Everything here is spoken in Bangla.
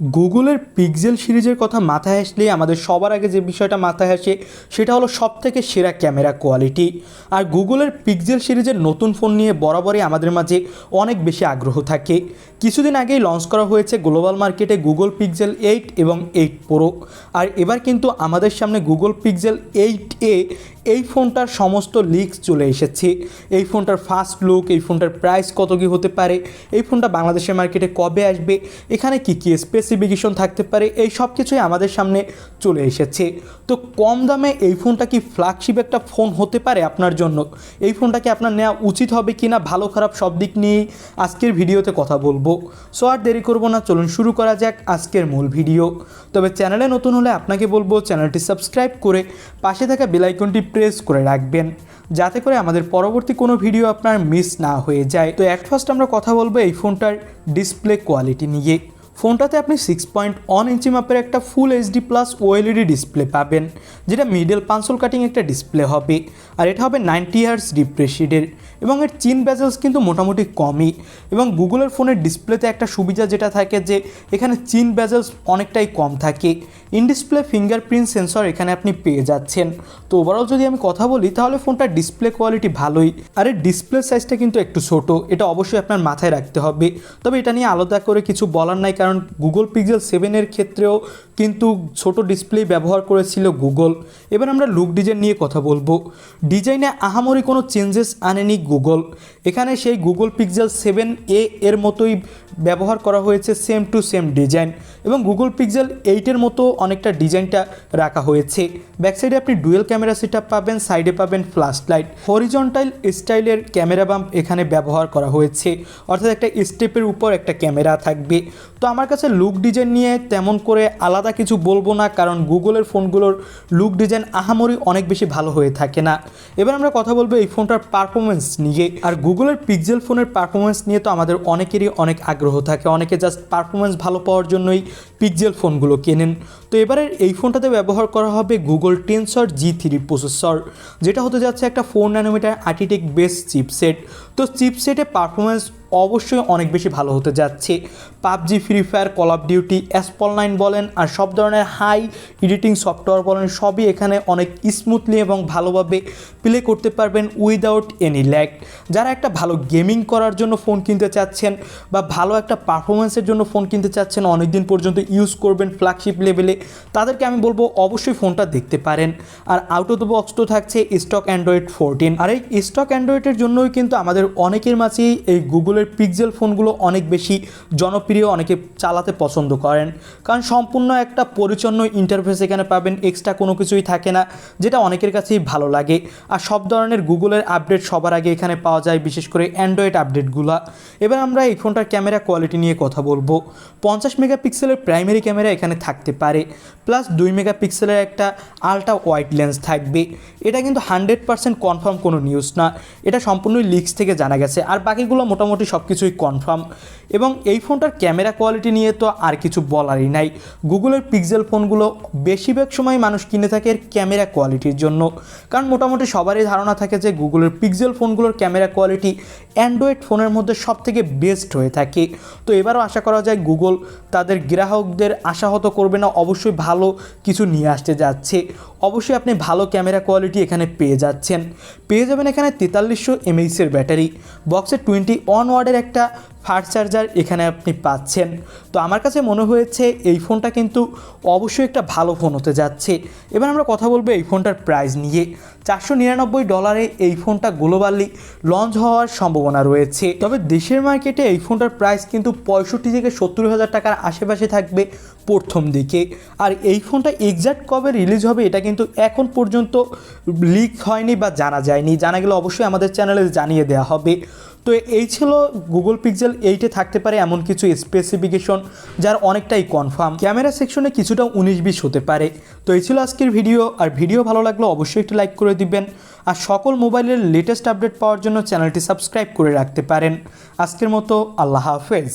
গুগলের পিক্সেল সিরিজের কথা মাথায় আসলেই আমাদের সবার আগে যে বিষয়টা মাথায় আসে সেটা হলো সবথেকে সেরা ক্যামেরা কোয়ালিটি। আর গুগলের পিক্সেল সিরিজের নতুন ফোন নিয়ে বরাবরই আমাদের মাঝে অনেক বেশি আগ্রহ থাকে। কিছুদিন আগেই লঞ্চ করা হয়েছে গ্লোবাল মার্কেটে গুগল পিক্সেল 8 এবং 8 প্রো। আর এবার কিন্তু আমাদের সামনে গুগল পিক্সেল 8a এই ফোনটার সমস্ত লিক্স চলে এসেছে। এই ফোনটার ফার্স্ট লুক, এই ফোনটার প্রাইস কত কী হতে পারে, এই ফোনটা বাংলাদেশের মার্কেটে কবে আসবে, এখানে কী কী স্পেসিফিকেশন থাকতে পারে, এই সব কিছুই আমাদের সামনে চলে এসেছে। তো কম দামে এই ফোনটা কি ফ্ল্যাগশিপ একটা ফোন হতে পারে আপনার জন্য? এই ফোনটাকে আপনার নেওয়া উচিত হবে কি না, ভালো খারাপ সব দিক নিয়েই আজকের ভিডিওতে কথা বলবো। সো আর দেরি করবো না, চলুন শুরু করা যাক আজকের মূল ভিডিও। তবে চ্যানেলে নতুন হলে আপনাকে বলবো চ্যানেলটি সাবস্ক্রাইব করে পাশে থাকা বেল আইকনটি প্রেস করে রাখবেন, যাতে করে আমাদের পরবর্তী কোনো ভিডিও আপনার মিস না হয়ে যায়। তো অ্যাট ফার্স্ট আমরা কথা বলবো এই ফোনটার ডিসপ্লে কোয়ালিটি নিয়ে। ফোনটাতে আপনি 6.1 ইঞ্চি মাপের একটা full HD plus OLED display পাবেন, যেটা মিডল পাঞ্চল কাটিং একটা ডিসপ্লে হবে। আর এটা হবে 90 হার্টজ রিফ্রেশ রেটের এবং এর চিন বেজেলস কিন্তু মোটামুটি কমই। এবং গুগলের ফোনের ডিসপ্লেতে একটা সুবিধা যেটা থাকে যে এখানে চিন বেজেলস অনেকটাই কম থাকে। ইন ডিসপ্লে ফিঙ্গারপ্রিন্ট সেন্সর এখানে আপনি পেয়ে যাচ্ছেন। তো ওভারঅল যদি আমি কথা বলি তাহলে ফোনটার ডিসপ্লে কোয়ালিটি ভালোই। আর এর ডিসপ্লে সাইজটা কিন্তু একটু ছোটো, এটা অবশ্যই আপনার মাথায় রাখতে হবে। তবে এটা নিয়ে আলাদা করে কিছু বলার নাই, কারণ গুগল পিক্সেল 7 ক্ষেত্রেও কিন্তু ছোট ডিসপ্লে ব্যবহার করেছিল গুগল। এবার আমরা লুক ডিজাইন নিয়ে কথা বলবো। ডিজাইনে আহামরি কোনো চেঞ্জেস আনেনি গুগল। এখানে সেই গুগল পিক্সেল 7a এর মতোই ব্যবহার করা হয়েছে, সেম টু সেম ডিজাইন। এবং গুগল পিক্সেল 8 মতো অনেকটা ডিজাইনটা রাখা হয়েছে। ব্যাক সাইডে আপনি ডুয়েল ক্যামেরা সেটআপ পাবেন, সাইডে পাবেন ফ্ল্যাশ লাইট, হরিজন্টাল স্টাইলের ক্যামেরা বাম্প এখানে ব্যবহার করা হয়েছে, অর্থাৎ একটা স্টেপের উপর একটা ক্যামেরা থাকবে। তো আমার কাছে লুক ডিজাইন নিয়ে তেমন করে আলাদা কিছু বলবো না, কারণ গুগলের ফোনগুলোর লুক ডিজাইন আহামরি অনেক বেশি ভালো হয়ে থাকে না। এবার আমরা কথা বলবো এই ফোনটার পারফরমেন্স নিয়ে। আর গুগলের পিক্সেল ফোনের পারফরমেন্স নিয়ে তো আমাদের অনেকেরই অনেক আগ্রহ থাকে, অনেকে জাস্ট পারফরমেন্স ভালো পাওয়ার জন্যই পিক্সেল ফোনগুলো কেনেন। তো এবারের এই ফোনটাতে ব্যবহার করা হবে গুগল টেনসর G3 প্রসেসর, যেটা হতে যাচ্ছে একটা 4 ন্যানোমিটার আর্কিটেক্ট বেস চিপসেট। তো চিপসেটে পারফরমেন্স অবশ্যই অনেক বেশি ভালো হতে যাচ্ছে। PUBG, free fire, call of duty, অ্যাসপল 9 বলেন আর সব ধরনের হাই এডিটিং সফটওয়্যার বলেন, সবই এখানে অনেক স্মুথলি এবং ভালোভাবে প্লে করতে পারবেন উইদাউট এনি ল্যাগ। যারা একটা ভালো গেমিং করার জন্য ফোন কিনতে চাচ্ছেন বা ভালো একটা পারফরমেন্সের জন্য ফোন কিনতে চাচ্ছেন, অনেক দিন পর্যন্ত ইউজ করবেন ফ্ল্যাগশিপ লেভেলে, তাদেরকে আমি বলবো অবশ্যই ফোনটা দেখতে পারেন। আর আউট অফ দ্য বক্স তো থাকছে স্টক অ্যান্ড্রয়েড 14। আর এই স্টক অ্যান্ড্রয়েডের জন্যই কিন্তু আমাদের অনেকের মাঝেই এই গুগলের পিক্সেল ফোনগুলো অনেক বেশি জনপ্রিয়, অনেকে চালাতে পছন্দ করেন, কারণ সম্পূর্ণ একটা পরিচ্ছন্ন ইন্টারফেস এখানে পাবেন, এক্সট্রা কোনো কিছুই থাকে না, যেটা অনেকের কাছেই ভালো লাগে। আর সব ধরনের গুগলের আপডেট সবার আগে এখানে পাওয়া যায়, বিশেষ করে অ্যান্ড্রয়েড আপডেটগুলো। এবার আমরা এই ফোনটার ক্যামেরা কোয়ালিটি নিয়ে কথা বলবো। 50 মেগাপিক্সেলের প্রাইমারি ক্যামেরা এখানে থাকতে পারে, প্লাস 2 মেগাপিক্সেলের একটা আলট্রা ওয়াইড লেন্স থাকবে। এটা কিন্তু 100% কনফার্ম কোনো নিউজ না, এটা সম্পূর্ণই লিক্স থেকে জানা গেছে। আর বাকিগুলো মোটামুটি সব কিছুই কনফার্ম। এবং এই ফোনটার ক্যামেরা কোয়ালিটি নিয়ে তো আর কিছু বলারই নাই। গুগলের পিক্সেল ফোনগুলো বেশিরভাগ সময় মানুষ কিনে থাকে এর ক্যামেরা কোয়ালিটির জন্য, কারণ মোটামুটি সবারই ধারণা থাকে যে গুগলের পিক্সেল ফোনগুলোর ক্যামেরা কোয়ালিটি অ্যান্ড্রয়েড ফোনের মধ্যে সবথেকে বেস্ট হয়ে থাকে। তো এবারও আশা করা যায় গুগল তাদের গ্রাহকদের আশাহত করবে না, অবশ্যই ভালো কিছু নিয়ে আসতে যাচ্ছে। অবশ্যই আপনি ভালো ক্যামেরা কোয়ালিটি এখানে পেয়ে যাচ্ছেন। পেয়ে যাবেন এখানে 4300 mAh ব্যাটারি, বক্সে 21 ওয়াটের একটা ফাস্ট চার্জার এখানে আপনি পাচ্ছেন। তো আমার কাছে মনে হয়েছে এই ফোনটা কিন্তু অবশ্যই একটা ভালো ফোন হতে যাচ্ছে। এবার আমরা কথা বলবো এই ফোনটার প্রাইস নিয়ে। $499 এই ফোনটা গ্লোবালি লঞ্চ হওয়ার সম্ভাবনা রয়েছে। তবে দেশের মার্কেটে এই ফোনটার প্রাইস কিন্তু 65 থেকে 70 হাজার টাকার আশেপাশে থাকবে প্রথম দিকে। আর এই ফোনটা এক্স্যাক্ট কবে রিলিজ হবে এটা কিন্তু এখন পর্যন্ত লিক হয়নি বা জানা যায়নি, জানা গেলে অবশ্যই আমাদের চ্যানেলে জানিয়ে দেওয়া হবে। তো এই ছিল গুগল পিক্সেল 8 থাকতে পারে এমন কিছু স্পেসিফিকেশন যার অনেকটাই কনফার্ম। ক্যামেরা সেকশনে কিছুটা 19-20 হতে পারে। তো এই ছিল আজকের ভিডিও। আর ভিডিও ভালো লাগলে অবশ্যই একটু লাইক করে দিবেন। আর সকল মোবাইলের লেটেস্ট আপডেট পাওয়ার জন্য চ্যানেলটি সাবস্ক্রাইব করে রাখতে পারেন। আজকের মতো আল্লাহ হাফেজ।